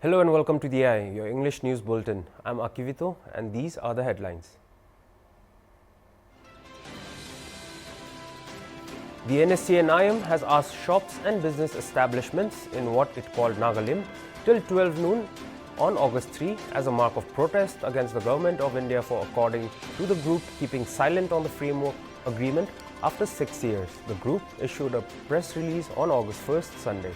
Hello and welcome to the AI, your English news bulletin. I'm Akivito and these are the headlines. The NSC and IM has asked shops and business establishments in what it called Naga till 12 noon on August 3 as a mark of protest against the government of India for, according to the group, keeping silent on the framework agreement after 6 years. The group issued a press release on August 1st, Sunday.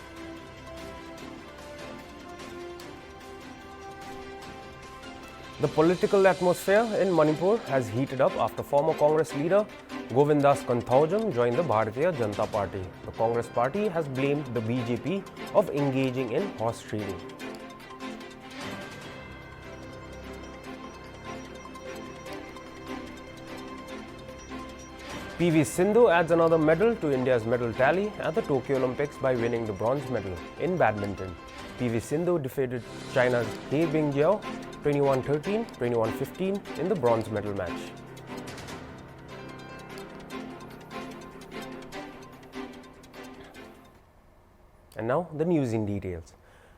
The political atmosphere in Manipur has heated up after former Congress leader Govindas Kanthaujam joined the Bharatiya Janata Party. The Congress party has blamed the BJP of engaging in horse trading. PV Sindhu adds another medal to India's medal tally at the Tokyo Olympics by winning the bronze medal in badminton. PV Sindhu defeated China's He Bingjiao 21-13, 21-15 in the bronze medal match. And now the news in details.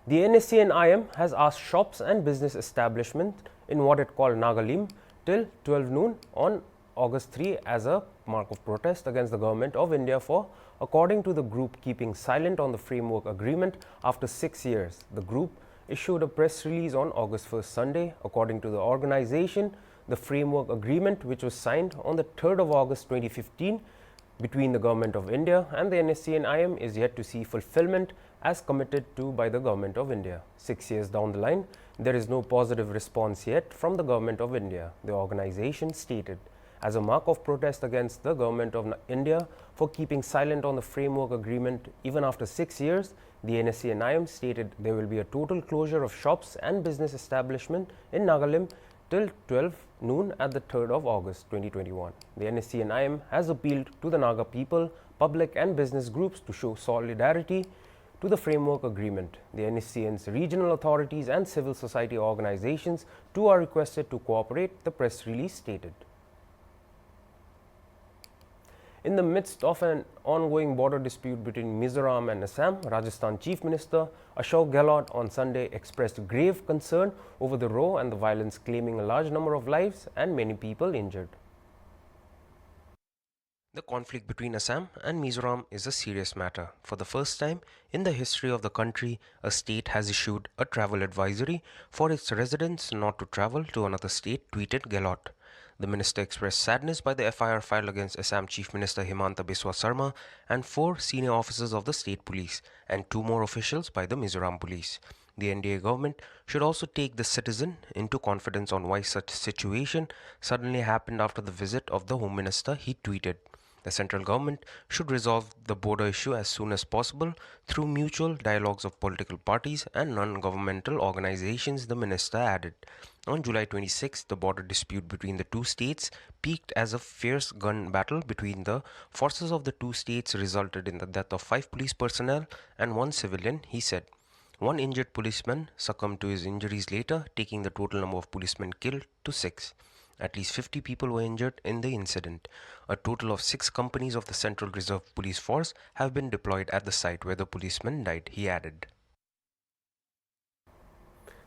The NSC and IM has asked shops and business establishments in what it called Naga till 12 noon on August 3 as a mark of protest against the government of India for, according to the group, keeping silent on the framework agreement after 6 years. The group issued a press release on August 1st, Sunday. According to the organization, the framework agreement, which was signed on the 3rd of August 2015 between the government of India and the NSC and IM, is yet to see fulfillment as committed to by the government of India. 6 years down the line, there is no positive response yet from the government of India, the organization stated. As a mark of protest against the government of India for keeping silent on the framework agreement even after 6 years, the NSC and IM stated there will be a total closure of shops and business establishment in Naga till 12 noon at the 3rd of August 2021. The NSC and IM has appealed to the Naga people, public and business groups to show solidarity to the framework agreement. The NSCN's regional authorities and civil society organizations too are requested to cooperate, the press release stated. In the midst of an ongoing border dispute between Mizoram and Assam, Rajasthan Chief Minister Ashok Gehlot on Sunday expressed grave concern over the row and the violence, claiming a large number of lives and many people injured. The conflict between Assam and Mizoram is a serious matter. For the first time in the history of the country, a state has issued a travel advisory for its residents not to travel to another state, tweeted Gehlot. The minister expressed sadness by the FIR filed against Assam Chief Minister Himanta Biswa Sarma and 4 senior officers of the state police and 2 more officials by the Mizoram police. The NDA government should also take the citizen into confidence on why such situation suddenly happened after the visit of the Home Minister, he tweeted. The central government should resolve the border issue as soon as possible through mutual dialogues of political parties and non-governmental organizations, the minister added. On July 26, the border dispute between the two states peaked as a fierce gun battle between the forces of the two states resulted in the death of 5 police personnel and 1 civilian, he said. 1 injured policeman succumbed to his injuries later, taking the total number of policemen killed to 6. At least 50 people were injured in the incident. A total of 6 companies of the Central Reserve Police Force have been deployed at the site where the policeman died, he added.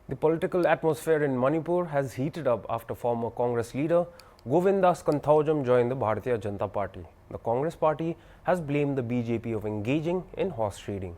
The political atmosphere in Manipur has heated up after former Congress leader Govindas Kanthaujam joined the Bharatiya Janata Party. The Congress party has blamed the BJP of engaging in horse trading.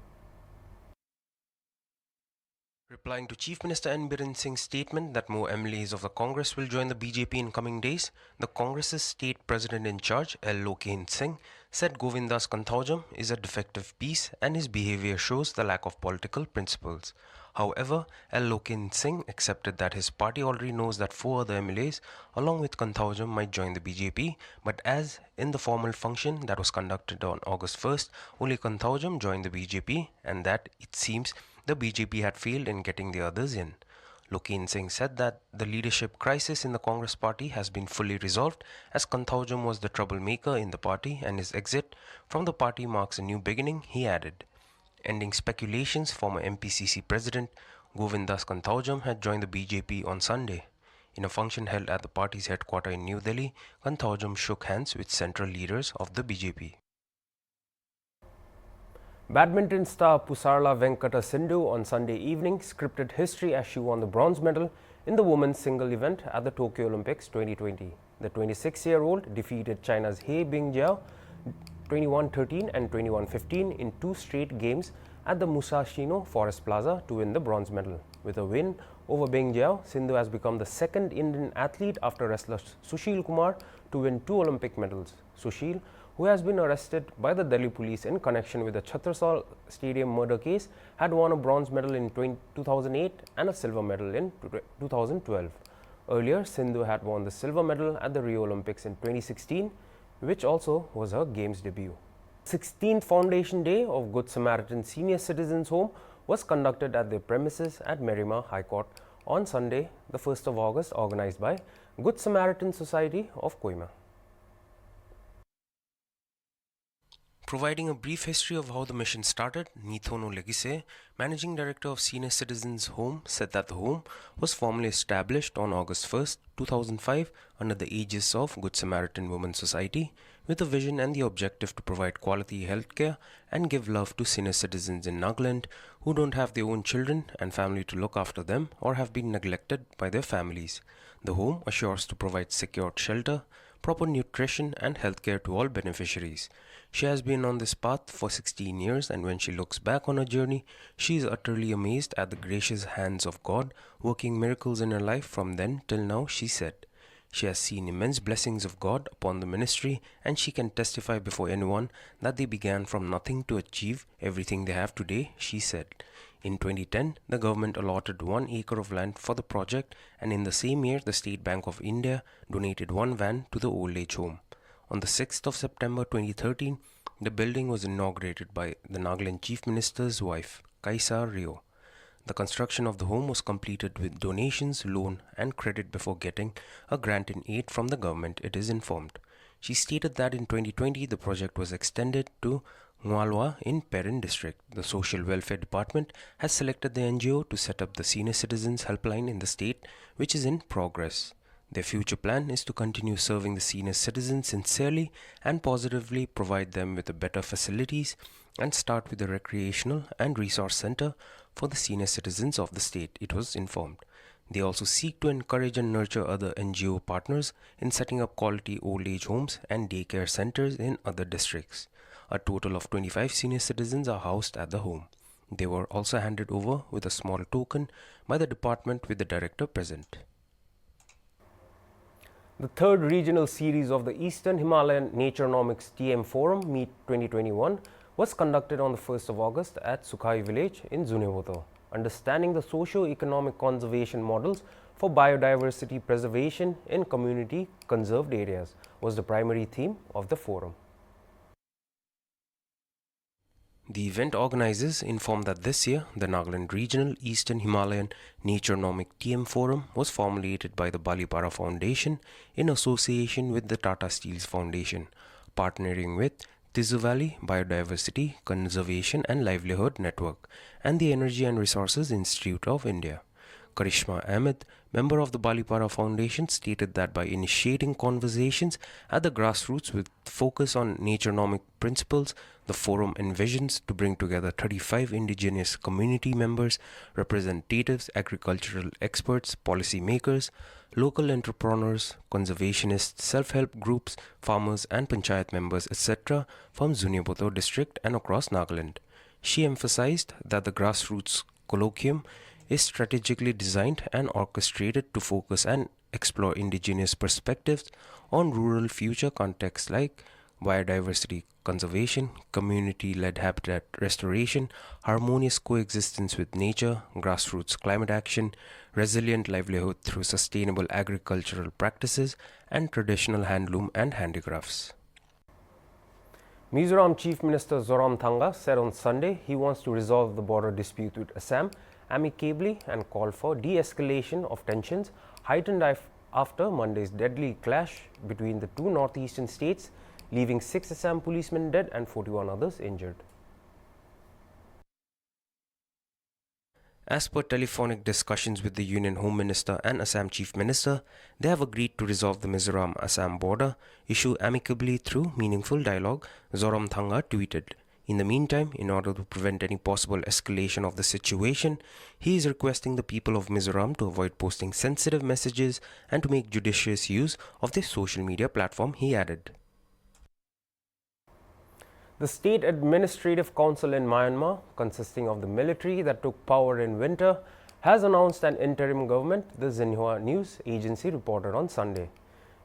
Replying to Chief Minister N. Biren Singh's statement that more MLAs of the Congress will join the BJP in coming days, the Congress's state president in charge, L. Loken Singh, said Govindas Kanthaujam is a defective piece and his behavior shows the lack of political principles. However, L. Loken Singh accepted that his party already knows that 4 other MLAs along with Kanthaujam might join the BJP, but as in the formal function that was conducted on August 1st, only Kanthaujam joined the BJP and that, it seems, the BJP had failed in getting the others in. Loken Singh said that the leadership crisis in the Congress party has been fully resolved as Kanthaujam was the troublemaker in the party and his exit from the party marks a new beginning, he added. Ending speculations, former MPCC president Govindas Kanthaujam had joined the BJP on Sunday. In a function held at the party's headquarters in New Delhi, Kanthaujam shook hands with central leaders of the BJP. Badminton star Pusarla Venkata Sindhu on Sunday evening scripted history as she won the bronze medal in the women's single event at the Tokyo Olympics 2020. The 26-year-old defeated China's He Bingjiao 21-13 and 21-15 in two straight games at the Musashino Forest Plaza to win the bronze medal. With a win over Bingjiao, Sindhu has become the second Indian athlete after wrestler Sushil Kumar to win two Olympic medals. Sushil, who has been arrested by the Delhi police in connection with the Chhattisgarh Stadium murder case, had won a bronze medal in 2008 and a silver medal in 2012. Earlier, Sindhu had won the silver medal at the Rio Olympics in 2016, which also was her games debut. 16th Foundation Day of Good Samaritan Senior Citizens Home was conducted at their premises at Merima High Court on Sunday, the 1st of August, organized by Good Samaritan Society of Koima. Providing a brief history of how the mission started, Nithono Legise, Managing Director of Senior Citizens Home, said that the home was formally established on August 1, 2005 under the aegis of Good Samaritan Women's Society with a vision and the objective to provide quality healthcare and give love to senior citizens in Nagaland who don't have their own children and family to look after them or have been neglected by their families. The home assures to provide secured shelter, proper nutrition and healthcare to all beneficiaries. She has been on this path for 16 years, and when she looks back on her journey, she is utterly amazed at the gracious hands of God working miracles in her life from then till now, she said. She has seen immense blessings of God upon the ministry, and she can testify before anyone that they began from nothing to achieve everything they have today, she said. In 2010, the government allotted 1 acre of land for the project, and in the same year, the State Bank of India donated 1 van to the old age home. On the 6th of September 2013, the building was inaugurated by the Nagaland Chief Minister's wife, Kaisa Rio. The construction of the home was completed with donations, loan and credit before getting a grant in aid from the government, it is informed. She stated that in 2020, the project was extended to Ngualwa in Perin district. The Social Welfare Department has selected the NGO to set up the Senior Citizens Helpline in the state, which is in progress. Their future plan is to continue serving the senior citizens sincerely and positively, provide them with better facilities, and start with a recreational and resource center for the senior citizens of the state, it was informed. They also seek to encourage and nurture other NGO partners in setting up quality old age homes and daycare centers in other districts. A total of 25 senior citizens are housed at the home. They were also handed over with a small token by the department with the director present. The third regional series of the Eastern Himalayan Naturenomics TM Forum Meet 2021 was conducted on the 1st of August at Sukhai village in Zunewotto. Understanding the socio-economic conservation models for biodiversity preservation in community conserved areas was the primary theme of the forum. The event organizers informed that this year, the Nagaland Regional Eastern Himalayan Naturenomic TM Forum was formulated by the Balipara Foundation in association with the Tata Steels Foundation, partnering with Tizu Valley Biodiversity Conservation and Livelihood Network and the Energy and Resources Institute of India. Karishma Ahmed, member of the Balipara Foundation, stated that by initiating conversations at the grassroots with focus on naturenomic principles, the forum envisions to bring together 35 indigenous community members, representatives, agricultural experts, policy makers, local entrepreneurs, conservationists, self-help groups, farmers and panchayat members, etc. from Zunewotto district and across Nagaland. She emphasized that the grassroots colloquium is strategically designed and orchestrated to focus and explore indigenous perspectives on rural future contexts like biodiversity conservation, community-led habitat restoration, harmonious coexistence with nature, grassroots climate action, resilient livelihood through sustainable agricultural practices, and traditional handloom and handicrafts. Mizoram Chief Minister Zoramthanga said on Sunday he wants to resolve the border dispute with Assam amicably and called for de-escalation of tensions heightened after Monday's deadly clash between the two northeastern states, leaving 6 Assam policemen dead and 41 others injured. As per telephonic discussions with the Union Home Minister and Assam Chief Minister, they have agreed to resolve the Mizoram-Assam border issue amicably through meaningful dialogue, Zoramthanga tweeted. In the meantime, in order to prevent any possible escalation of the situation, he is requesting the people of Mizoram to avoid posting sensitive messages and to make judicious use of this social media platform, he added. The State Administrative Council in Myanmar, consisting of the military that took power in winter, has announced an interim government, the Xinhua news agency reported on Sunday.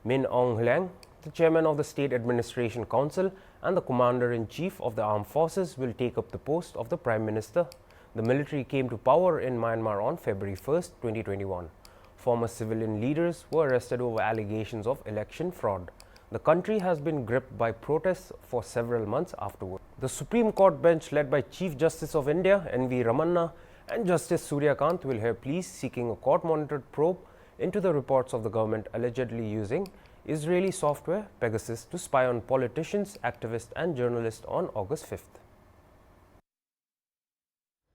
Min Aung Hlaing, the chairman of the State Administration Council and the commander-in-chief of the armed forces, will take up the post of the prime minister. The military came to power in Myanmar on February 1, 2021. Former civilian leaders were arrested over allegations of election fraud. The country has been gripped by protests for several months afterward. The Supreme Court bench, led by Chief Justice of India N.V. Ramanna and Justice Suryakant, will hear pleas seeking a court-monitored probe into the reports of the government allegedly using Israeli software Pegasus to spy on politicians, activists and journalists on August 5th.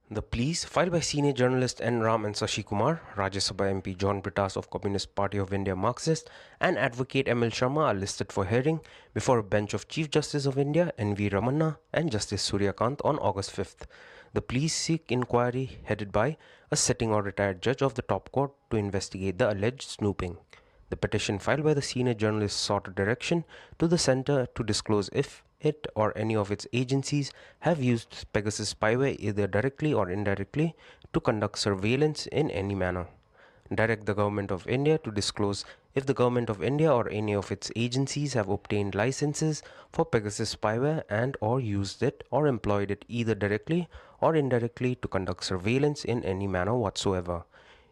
The pleas, filed by senior journalist N. Ram and Sashi Kumar, Rajya Sabha MP John Britas of Communist Party of India Marxist, and advocate M. L. Sharma, are listed for hearing before a bench of Chief Justice of India N. V. Ramanna and Justice Suryakant on August 5th. The pleas seek inquiry headed by a sitting or retired judge of the top court to investigate the alleged snooping. The petition filed by the senior journalist sought a direction to the centre to disclose if it or any of its agencies have used Pegasus spyware either directly or indirectly to conduct surveillance in any manner. Direct the Government of India to disclose if the Government of India or any of its agencies have obtained licenses for Pegasus spyware and or used it or employed it either directly or indirectly to conduct surveillance in any manner whatsoever.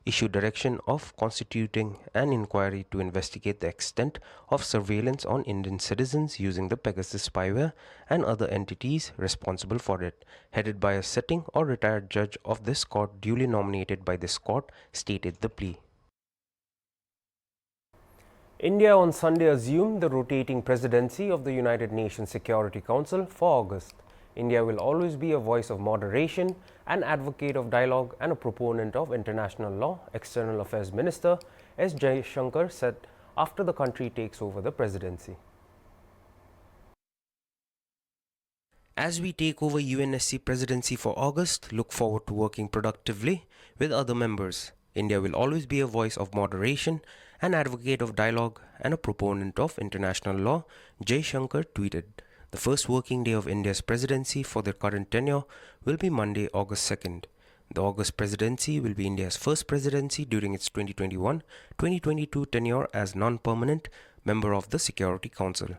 Issue direction of constituting an inquiry to investigate the extent of surveillance on Indian citizens using the Pegasus spyware and other entities responsible for it, headed by a sitting or retired judge of this court duly nominated by this court, stated the plea. India on Sunday assumed the rotating presidency of the United Nations Security Council for August. India will always be a voice of moderation, an advocate of dialogue and a proponent of international law, External Affairs Minister S. Jaishankar said after the country takes over the presidency. As we take over UNSC presidency for August, look forward to working productively with other members. India will always be a voice of moderation, an advocate of dialogue and a proponent of international law, Jaishankar tweeted. The first working day of India's presidency for their current tenure will be Monday, August 2nd. The August presidency will be India's first presidency during its 2021-2022 tenure as non-permanent member of the Security Council.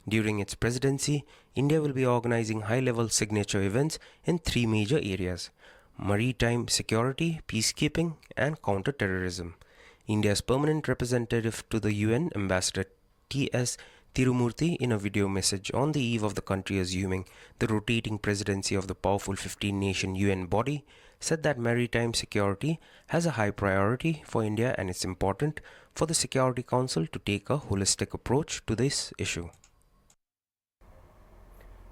During its presidency, India will be organizing high-level signature events in three major areas: maritime security, peacekeeping, and counter-terrorism. India's permanent representative to the UN, Ambassador T.S. Tirumurti, in a video message on the eve of the country assuming the rotating presidency of the powerful 15-nation UN body, said that maritime security has a high priority for India and it's important for the Security Council to take a holistic approach to this issue.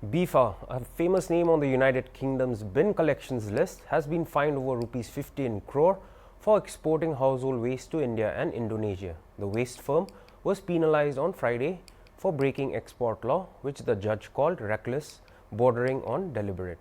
BIFA, a famous name on the United Kingdom's bin collections list, has been fined over Rs 15 crore for exporting household waste to India and Indonesia. The waste firm was penalized on Friday for breaking export law, which the judge called reckless, bordering on deliberate.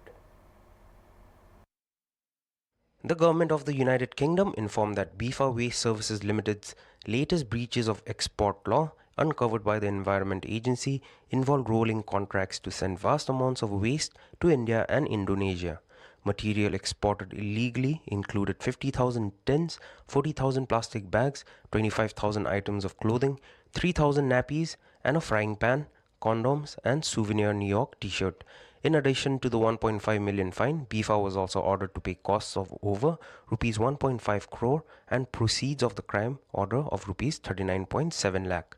The government of the United Kingdom informed that BIFA Waste Services Limited's latest breaches of export law, uncovered by the Environment Agency, involved rolling contracts to send vast amounts of waste to India and Indonesia. Material exported illegally included 50,000 tins, 40,000 plastic bags, 25,000 items of clothing, 3,000 nappies, and a frying pan, condoms, and souvenir New York t-shirt. In addition to the 1.5 million fine, BIFA was also ordered to pay costs of over Rs 1.5 crore and proceeds of the crime order of Rs 39.7 lakh.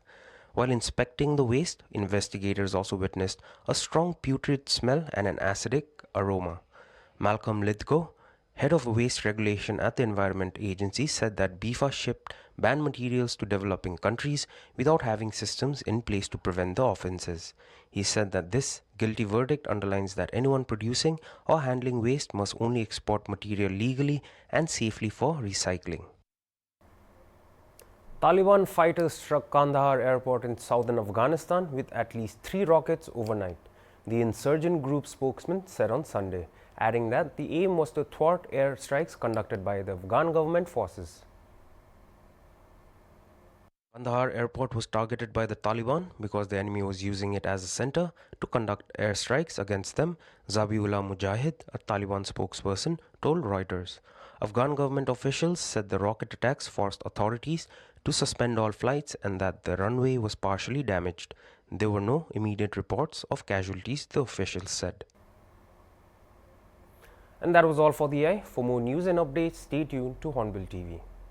While inspecting the waste, investigators also witnessed a strong putrid smell and an acidic aroma. Malcolm Lithgow, head of waste regulation at the Environment Agency, said that BIFA shipped banned materials to developing countries without having systems in place to prevent the offences. He said that this guilty verdict underlines that anyone producing or handling waste must only export material legally and safely for recycling. Taliban fighters struck Kandahar airport in southern Afghanistan with at least 3 rockets overnight. the insurgent group spokesman said on Sunday, adding that the aim was to thwart air strikes conducted by the Afghan government forces. Kandahar airport was targeted by the Taliban because the enemy was using it as a center to conduct airstrikes against them, Zabiullah Mujahid, a Taliban spokesperson, told Reuters. Afghan government officials said the rocket attacks forced authorities to suspend all flights and that the runway was partially damaged. There were no immediate reports of casualties, the officials said. And that was all for the eye. For more news and updates, stay tuned to Hornbill TV.